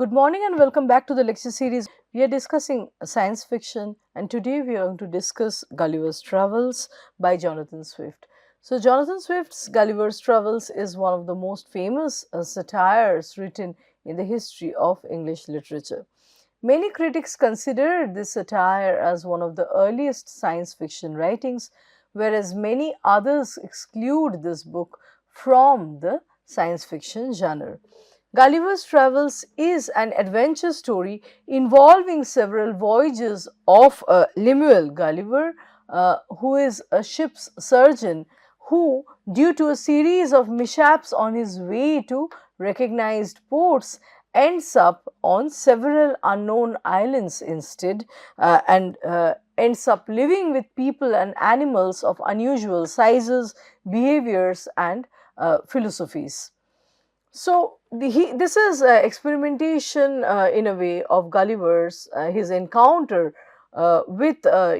Good morning and welcome back to the lecture series. We are discussing science fiction, and today we are going to discuss Gulliver's Travels by Jonathan Swift. So, Jonathan Swift's Gulliver's Travels is one of the most famous satires written in the history of English literature. Many critics consider this satire as one of the earliest science fiction writings, whereas many others exclude this book from the science fiction genre. Gulliver's Travels is an adventure story involving several voyages of Lemuel Gulliver, who is a ship's surgeon who, due to a series of mishaps on his way to recognized ports, ends up on several unknown islands instead and ends up living with people and animals of unusual sizes, behaviors and philosophies. So, this is experimentation in a way of Gulliver's, his encounter with uh,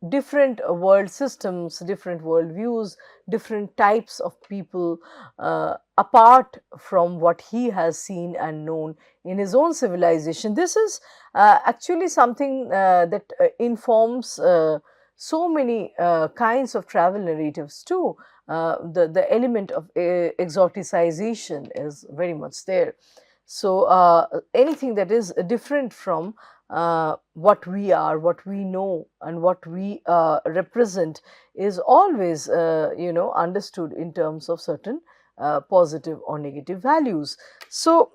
different world systems, different world views, different types of people apart from what he has seen and known in his own civilization. This is actually something that informs so many kinds of travel narratives too. The element of exoticization is very much there. So, anything that is different from what we are, what we know and what we represent is always understood in terms of certain positive or negative values. So,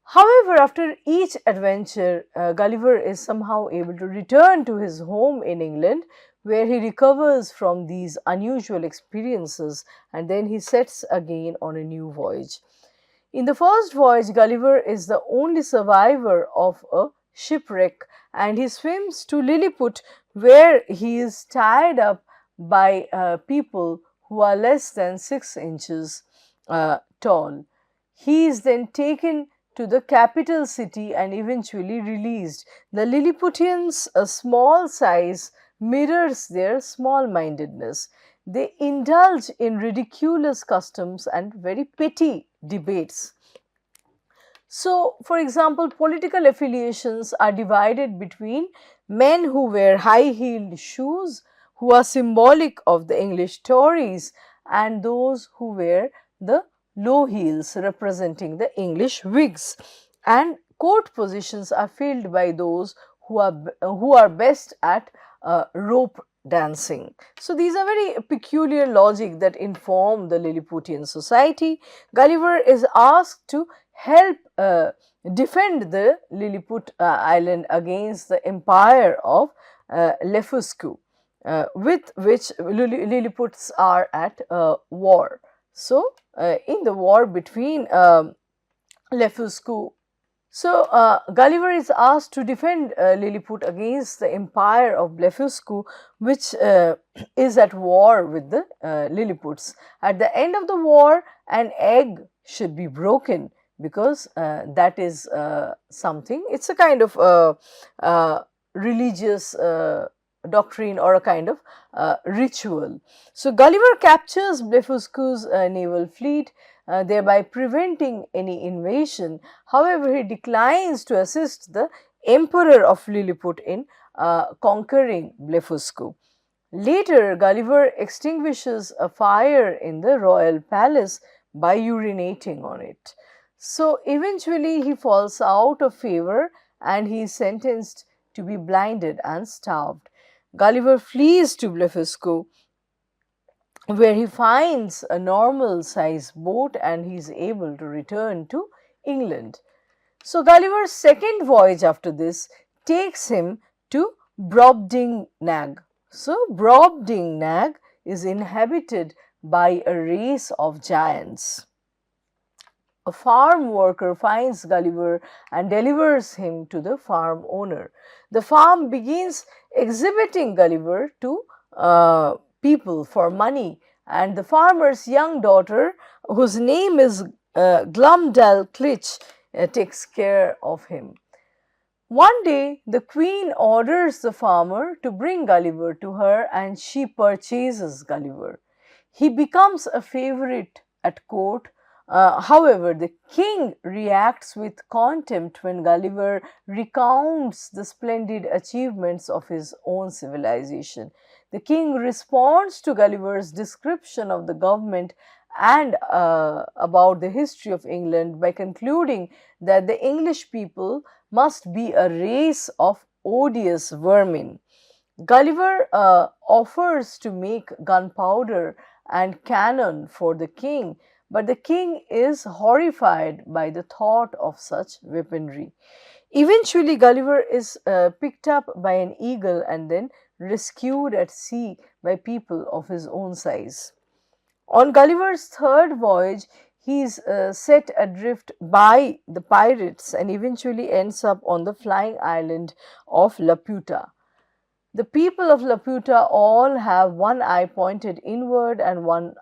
however, after each adventure, Gulliver is somehow able to return to his home in England, where he recovers from these unusual experiences and then he sets again on a new voyage. In the first voyage, Gulliver is the only survivor of a shipwreck and he swims to Lilliput, where he is tied up by people who are less than 6 inches tall. He is then taken to the capital city and eventually released. The Lilliputians' small size mirrors their small mindedness. They indulge in ridiculous customs and very petty debates. So, for example, political affiliations are divided between men who wear high heeled shoes, who are symbolic of the English Tories, and those who wear the low heels representing the English Whigs. And court positions are filled by those who are best at rope dancing. So, these are very peculiar logic that inform the Lilliputian society. Gulliver is asked to help defend the Lilliput island against the empire of Blefuscu, with which Lilliputs are at war. So, in the war between Blefuscu, Gulliver is asked to defend Lilliput against the empire of Blefuscu, which is at war with the Lilliputs. At the end of the war, an egg should be broken because that is something, it's a kind of religious doctrine or a kind of ritual. So, Gulliver captures Blefuscu's naval fleet, thereby preventing any invasion. However, he declines to assist the emperor of Lilliput in conquering Blefuscu. Later, Gulliver extinguishes a fire in the royal palace by urinating on it. So, eventually he falls out of favor and he is sentenced to be blinded and starved. Gulliver flees to Blefuscu, where he finds a normal size boat and he is able to return to England. So, Gulliver's second voyage after this takes him to Brobdingnag. So, Brobdingnag is inhabited by a race of giants. A farm worker finds Gulliver and delivers him to the farm owner. The farm begins exhibiting Gulliver to people for money, and the farmer's young daughter, whose name is Glumdalclitch, takes care of him. One day, the queen orders the farmer to bring Gulliver to her and she purchases Gulliver. He becomes a favorite at court, However, the king reacts with contempt when Gulliver recounts the splendid achievements of his own civilization. The king responds to Gulliver's description of the government and about the history of England by concluding that the English people must be a race of odious vermin. Gulliver offers to make gunpowder and cannon for the king, but the king is horrified by the thought of such weaponry. Eventually, Gulliver is picked up by an eagle and then rescued at sea by people of his own size. On Gulliver's third voyage, he is set adrift by the pirates and eventually ends up on the flying island of Laputa. The people of Laputa all have one eye pointed inward and one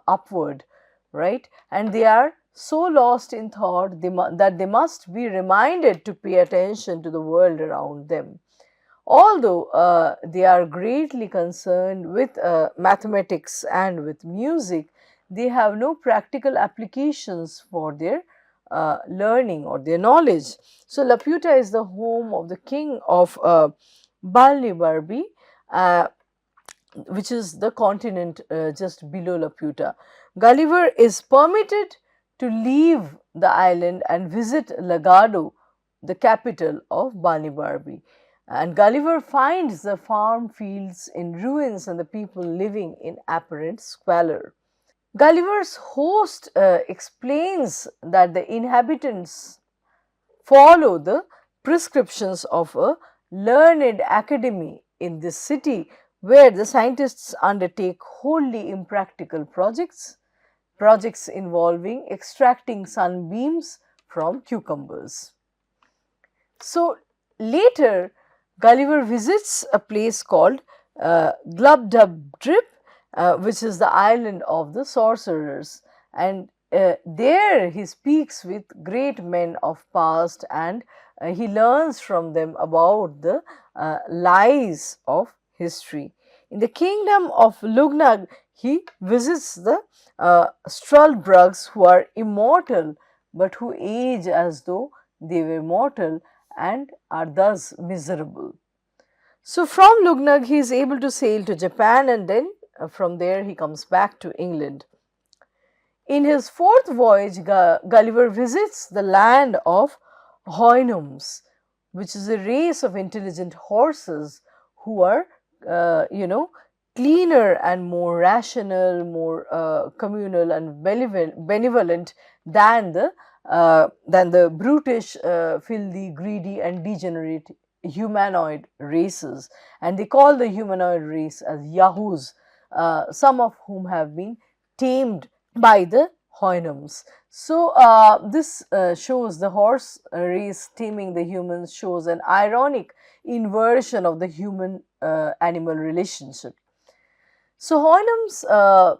upward, right? And they are so lost in thought that they must be reminded to pay attention to the world around them. Although they are greatly concerned with mathematics and with music, they have no practical applications for their learning or their knowledge. So, Laputa is the home of the king of Balnibarbi, uh, which is the continent just below Laputa. Gulliver is permitted to leave the island and visit Lagado, the capital of Balnibarbi. And Gulliver finds the farm fields in ruins and the people living in apparent squalor. Gulliver's host explains that the inhabitants follow the prescriptions of a learned academy in this city where the scientists undertake wholly impractical projects involving extracting sunbeams from cucumbers. So later, Gulliver visits a place called Glubdubdrib, which is the island of the sorcerers, and there he speaks with great men of past and he learns from them about the lies of history. In the kingdom of Lugnag, he visits the Struldbrugs who are immortal but who age as though they were mortal and are thus miserable. So, from Lugnag, he is able to sail to Japan and then from there he comes back to England. In his fourth voyage, Gulliver visits the land of Houyhnhnms, which is a race of intelligent horses who are, cleaner and more rational, more communal and benevolent than the brutish, filthy, greedy, and degenerate humanoid races. And they call the humanoid race as Yahoos, some of whom have been tamed by the Houyhnhnms. So, this shows the horse race taming the humans shows an ironic inversion of the human animal relationship. So, Houyhnhnms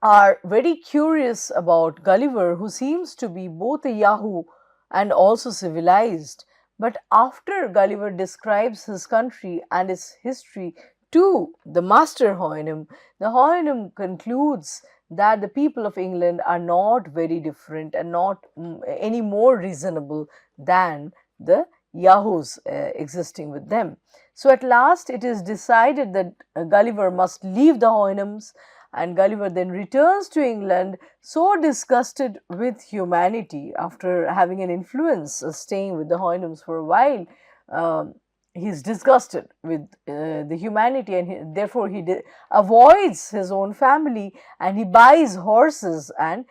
are very curious about Gulliver, who seems to be both a Yahoo and also civilized. But after Gulliver describes his country and its history to the master Houyhnhnm, the Houyhnhnm concludes that the people of England are not very different and not any more reasonable than the Yahoos existing with them. So, at last it is decided that Gulliver must leave the Houyhnhnms, and Gulliver then returns to England so disgusted with humanity after having an influence staying with the Houyhnhnms for a while. He is disgusted with the humanity and therefore he avoids his own family and he buys horses, and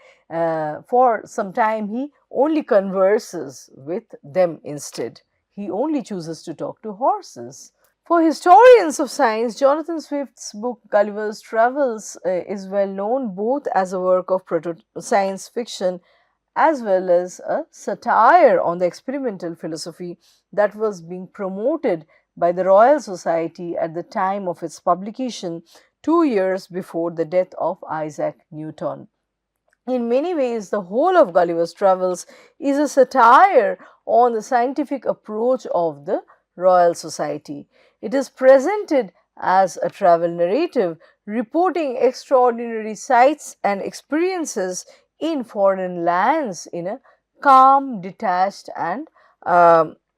for some time he only converses with them instead. He only chooses to talk to horses. For historians of science, Jonathan Swift's book Gulliver's Travels is well known both as a work of science fiction as well as a satire on the experimental philosophy that was being promoted by the Royal Society at the time of its publication 2 years before the death of Isaac Newton. In many ways, the whole of Gulliver's Travels is a satire on the scientific approach of the Royal Society. It is presented as a travel narrative reporting extraordinary sights and experiences in foreign lands in a calm, detached, and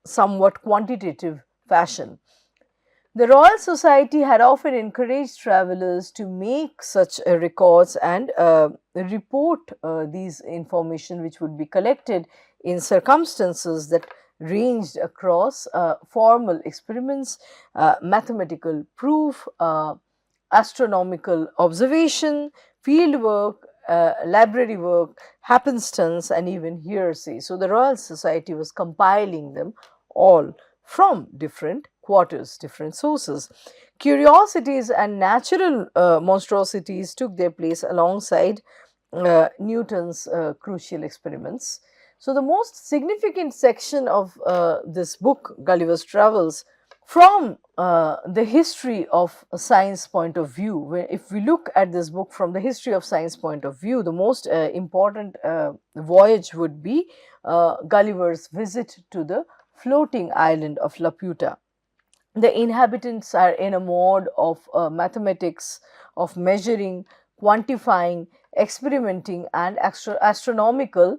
somewhat quantitative fashion. The Royal Society had often encouraged travelers to make such records and report these information, which would be collected in circumstances that ranged across formal experiments, mathematical proof, astronomical observation, field work, library work, happenstance, and even hearsay. So, the Royal Society was compiling them all from different quarters, different sources. Curiosities and natural monstrosities took their place alongside Newton's crucial experiments. So, the most significant section of this book, Gulliver's Travels, from the history of science point of view, if we look at this book from the history of science point of view, the most important voyage would be Gulliver's visit to the floating island of Laputa. The inhabitants are in a mode of mathematics, of measuring, quantifying, experimenting, and astronomical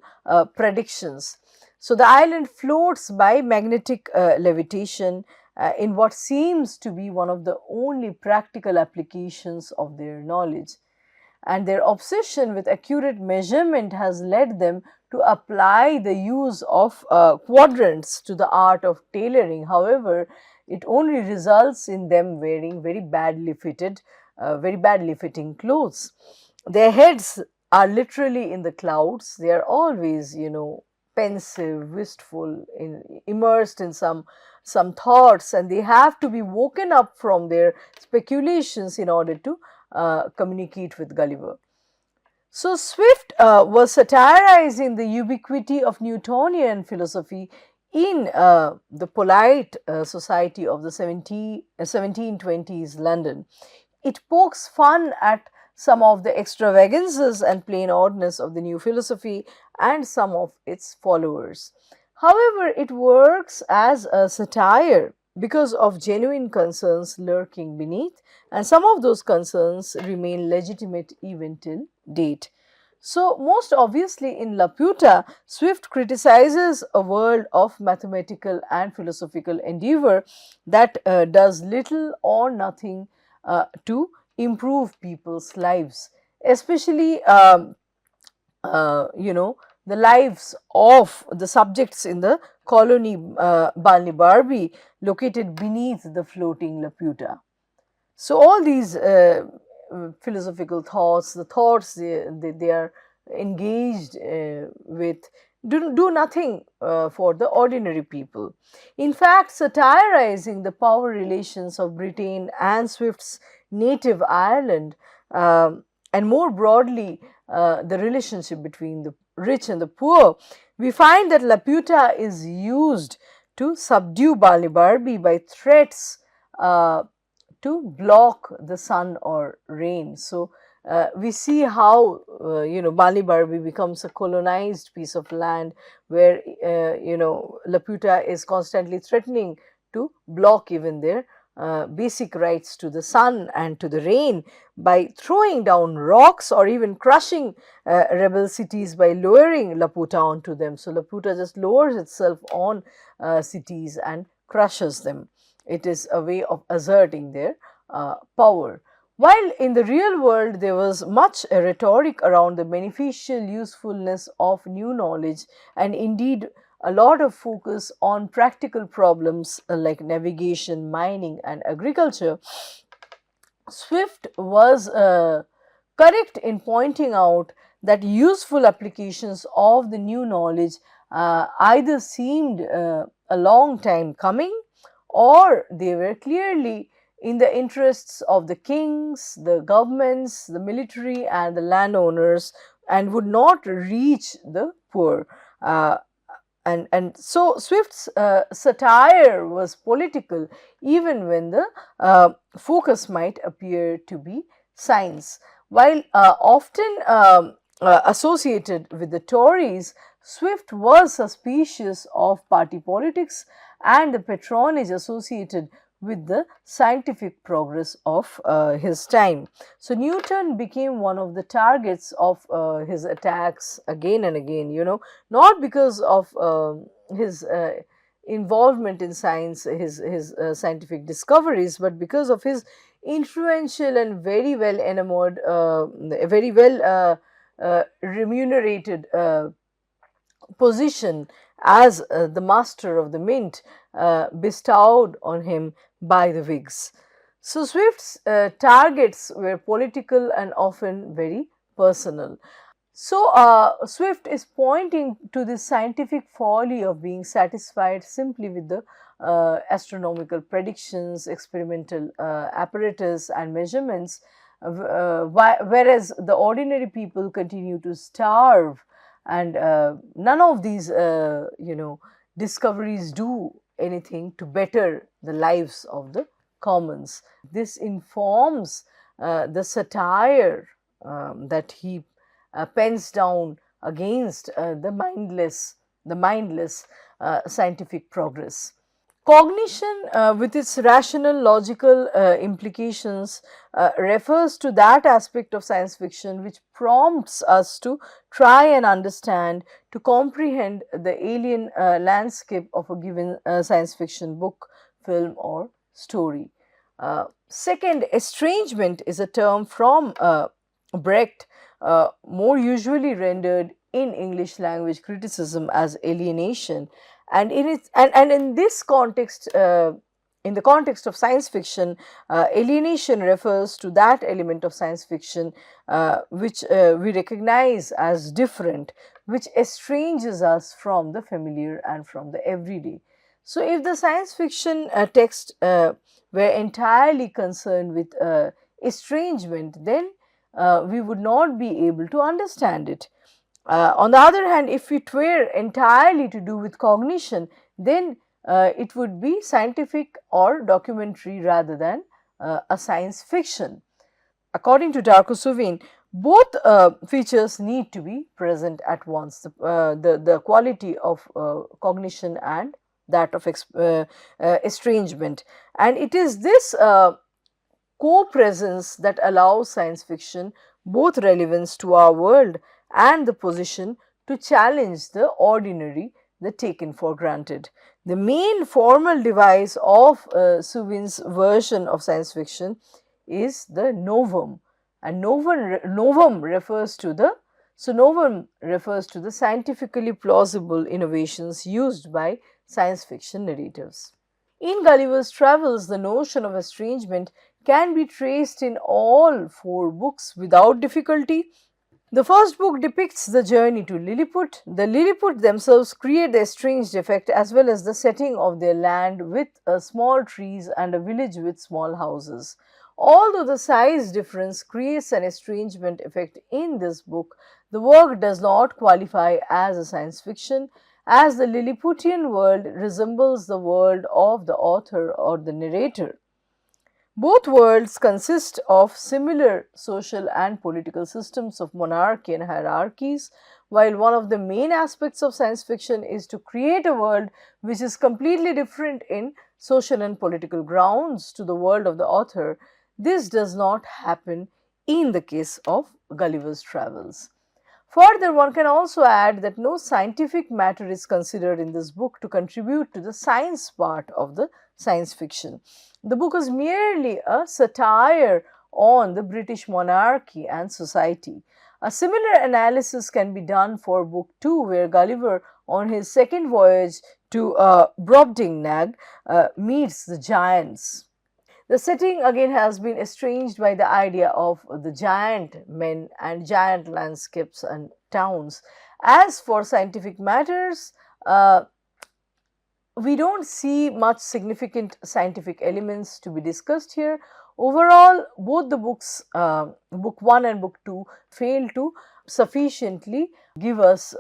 predictions. So, the island floats by magnetic levitation in what seems to be one of the only practical applications of their knowledge, and their obsession with accurate measurement has led them to apply the use of quadrants to the art of tailoring. However, it only results in them wearing very badly fitting clothes. Their heads are literally in the clouds. They are always, pensive, wistful, immersed in some thoughts, and they have to be woken up from their speculations in order to communicate with Gulliver. So, Swift was satirizing the ubiquity of Newtonian philosophy in the polite society of the 1720s London. It pokes fun at some of the extravagances and plain oddness of the new philosophy and some of its followers. However, it works as a satire because of genuine concerns lurking beneath, and some of those concerns remain legitimate even till date. So, most obviously in Laputa, Swift criticizes a world of mathematical and philosophical endeavor that does little or nothing to improve people's lives, especially the lives of the subjects in the colony Balnibarbi located beneath the floating Laputa. So, all these philosophical thoughts, the thoughts they are engaged with, do nothing for the ordinary people. In fact, satirizing the power relations of Britain and Swift's native Ireland, and more broadly the relationship between the rich and the poor, we find that Laputa is used to subdue Balnibarbi by threats to block the sun or rain. So, we see how Balnibarbi becomes a colonized piece of land where Laputa is constantly threatening to block even their basic rights to the sun and to the rain by throwing down rocks or even crushing rebel cities by lowering Laputa onto them. So, Laputa just lowers itself on cities and crushes them. It is a way of asserting their power. While in the real world there was much rhetoric around the beneficial usefulness of new knowledge, and indeed a lot of focus on practical problems like navigation, mining, and agriculture, Swift was correct in pointing out that useful applications of the new knowledge either seemed a long time coming, or they were clearly in the interests of the kings, the governments, the military, and the landowners, and would not reach the poor. And so Swift's satire was political, even when the focus might appear to be science. While often associated with the Tories, Swift was suspicious of party politics and the patronage associated with the scientific progress of his time. So Newton became one of the targets of his attacks again and again, not because of his involvement in science, his scientific discoveries, but because of his influential and very well enamored, very well remunerated position as the master of the mint bestowed on him by the Whigs. So Swift's targets were political and often very personal. So, Swift is pointing to the scientific folly of being satisfied simply with the astronomical predictions, experimental apparatus, and measurements, whereas the ordinary people continue to starve, and none of these, discoveries do anything to better the lives of the commons. This informs the satire that he pens down against the mindless scientific progress. Cognition, with its rational, logical implications, refers to that aspect of science fiction which prompts us to try and understand, to comprehend the alien landscape of a given science fiction book, film, or story. Second, estrangement is a term from Brecht, more usually rendered in English language criticism as alienation, and in this context, in the context of science fiction, alienation refers to that element of science fiction which we recognize as different, which estranges us from the familiar and from the everyday. So, if the science fiction text were entirely concerned with estrangement, then we would not be able to understand it. On the other hand, if it were entirely to do with cognition, then it would be scientific or documentary rather than a science fiction. According to Darko, both features need to be present at once, the quality of cognition and that of estrangement. And it is this co-presence that allows science fiction both relevance to our world and the position to challenge the ordinary, the taken for granted. The main formal device of Suvin's version of science fiction is the novum, and novum refers to the scientifically plausible innovations used by science fiction narratives. In Gulliver's Travels, the notion of estrangement can be traced in all four books without difficulty. The first book depicts the journey to Lilliput. The Lilliput themselves create the estranged effect as well as the setting of their land with small trees and a village with small houses. Although the size difference creates an estrangement effect in this book, the work does not qualify as a science fiction, as the Lilliputian world resembles the world of the author or the narrator. Both worlds consist of similar social and political systems of monarchy and hierarchies. While one of the main aspects of science fiction is to create a world which is completely different in social and political grounds to the world of the author, this does not happen in the case of Gulliver's Travels. Further, one can also add that no scientific matter is considered in this book to contribute to the science part of the science fiction. The book is merely a satire on the British monarchy and society. A similar analysis can be done for Book 2, where Gulliver, on his second voyage to Brobdingnag, meets the giants. The setting again has been estranged by the idea of the giant men and giant landscapes and towns. As for scientific matters, we don't see much significant scientific elements to be discussed here. Overall, both the books, book 1 and book 2, fail to sufficiently give us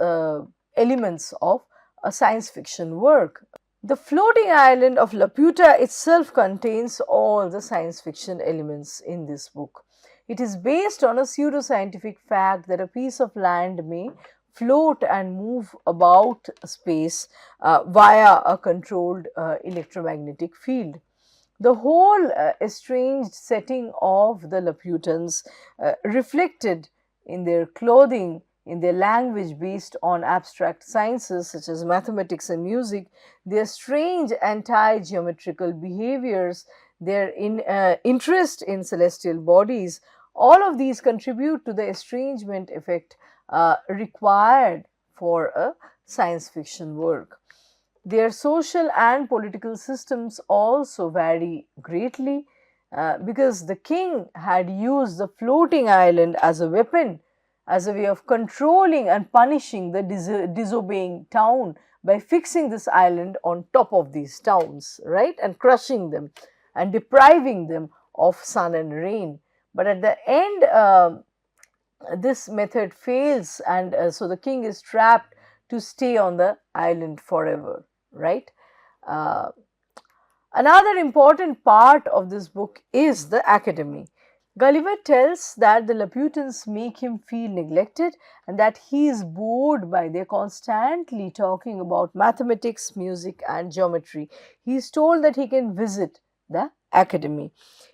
elements of a science fiction work. The floating island of Laputa itself contains all the science fiction elements in this book. It is based on a pseudoscientific fact that a piece of land may float and move about space via a controlled electromagnetic field. The whole estranged setting of the Laputans reflected in their clothing, in their language based on abstract sciences such as mathematics and music, their strange anti-geometrical behaviors, their interest in celestial bodies, all of these contribute to the estrangement effect required for a science fiction work. Their social and political systems also vary greatly because the king had used the floating island as a weapon, as a way of controlling and punishing the disobeying town by fixing this island on top of these towns, right, and crushing them and depriving them of sun and rain. But at the end, this method fails, and so the king is trapped to stay on the island forever, right? Uh, Another important part of this book is the academy. Gulliver tells that the Laputans make him feel neglected and that he is bored by their constantly talking about mathematics, music, and geometry. He is told that he can visit the academy.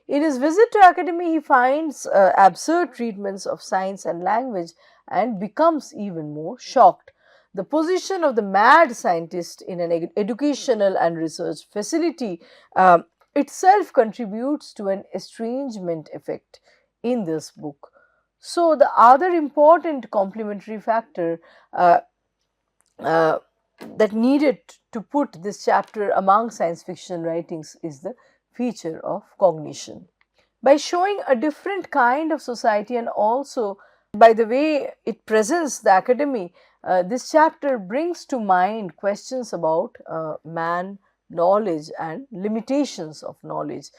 In his visit to academy, he finds absurd treatments of science and language and becomes even more shocked. The position of the mad scientist in an educational and research facility itself contributes to an estrangement effect in this book. So, the other important complementary factor uh, that needed to put this chapter among science fiction writings is the feature of cognition. By showing a different kind of society and also by the way it presents the academy, this chapter brings to mind questions about man, knowledge, and limitations of knowledge.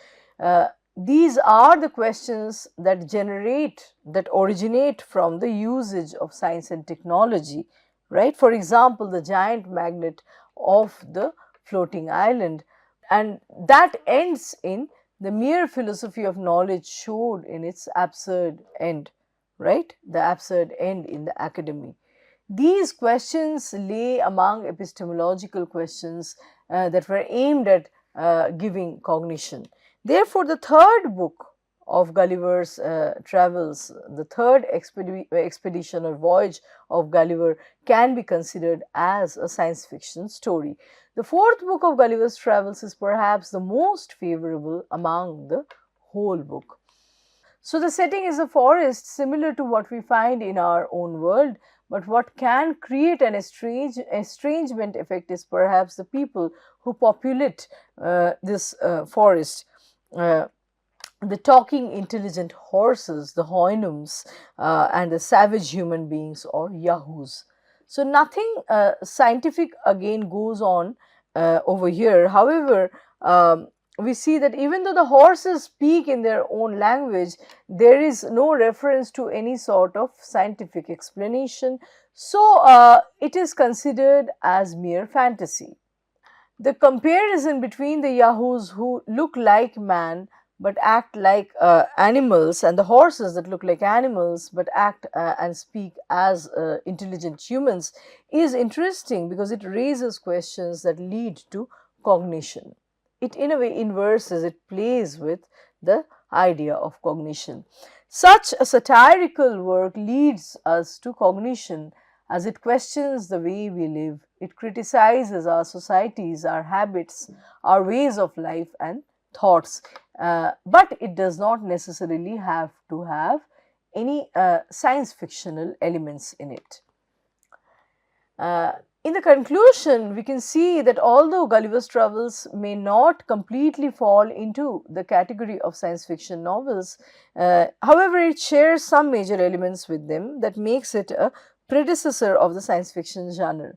These are the questions that originate from the usage of science and technology, right? For example, the giant magnet of the floating island, and that ends in the mere philosophy of knowledge showed in its absurd end, right? The absurd end in the academy. These questions lay among epistemological questions that were aimed at giving cognition. Therefore, the third book of Gulliver's travels, the third expedition or voyage of Gulliver, can be considered as a science fiction story. The fourth book of Gulliver's travels is perhaps the most favorable among the whole book. So, the setting is a forest similar to what we find in our own world, but what can create an estrangement effect is perhaps the people who populate this forest. Uh, the talking intelligent horses, the houyhnhnms, and the savage human beings or yahoos. So, nothing scientific again goes on over here. However, we see that even though the horses speak in their own language, there is no reference to any sort of scientific explanation. So, it is considered as mere fantasy. The comparison between the yahoos who look like man but act like animals and the horses that look like animals but act and speak as intelligent humans is interesting because it raises questions that lead to cognition. It in a way inverses, it plays with the idea of cognition. Such a satirical work leads us to cognition as it questions the way we live. It criticizes our societies, our habits, our ways of life and thoughts. But it does not necessarily have to have any science fictional elements in it. In the conclusion, we can see that although Gulliver's Travels may not completely fall into the category of science fiction novels, however, it shares some major elements with them that makes it a predecessor of the science fiction genre.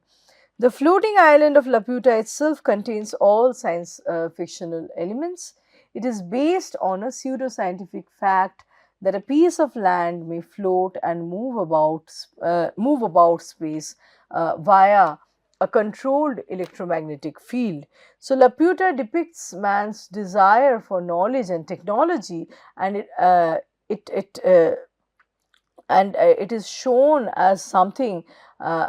The floating island of Laputa itself contains all science fictional elements. It is based on a pseudoscientific fact that a piece of land may float and move about space via a controlled electromagnetic field. So, Laputa depicts man's desire for knowledge and technology, and it is shown as something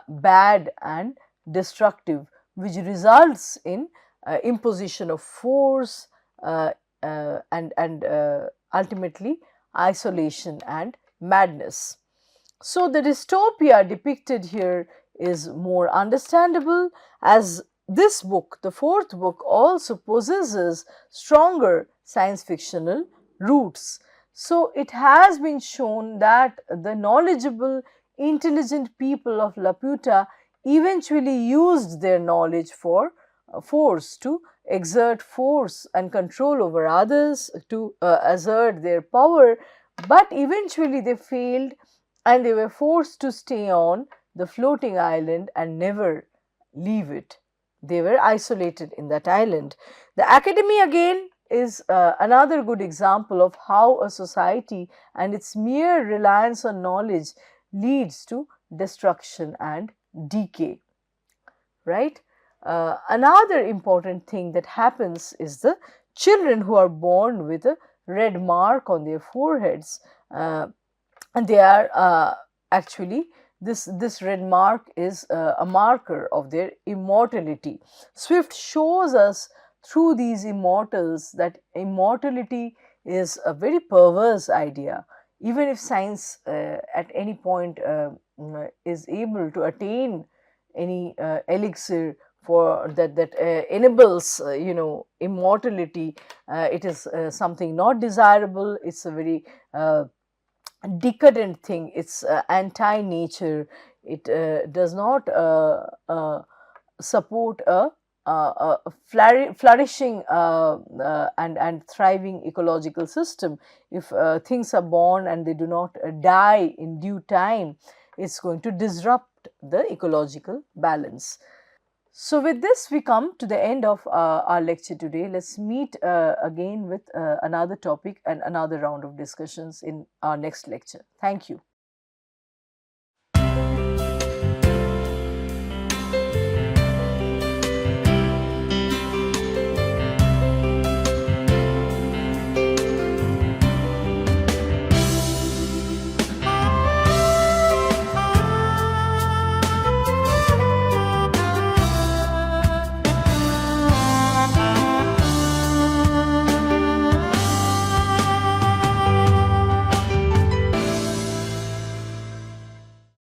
bad and destructive, which results in imposition of force, ultimately isolation and madness. So, the dystopia depicted here is more understandable, as this book, the fourth book, also possesses stronger science fictional roots. So, it has been shown that the knowledgeable, intelligent people of Laputa eventually used their knowledge for force to exert force and control over others, to assert their power, but eventually they failed and they were forced to stay on the floating island and never leave it. They were isolated in that island. The academy again is another good example of how a society and its mere reliance on knowledge leads to destruction and decay, right? Another important thing that happens is the children who are born with a red mark on their foreheads, and they are actually, this red mark is a marker of their immortality. Swift shows us through these immortals that immortality is a very perverse idea. Even if science at any point is able to attain any elixir for that enables immortality, it is something not desirable. It's a very decadent thing. It's anti nature. It does not support a flourishing and thriving ecological system. If things are born and they do not die in due time, it's going to disrupt the ecological balance. So, with this, we come to the end of our lecture today. Let's meet again with another topic and another round of discussions in our next lecture. Thank you.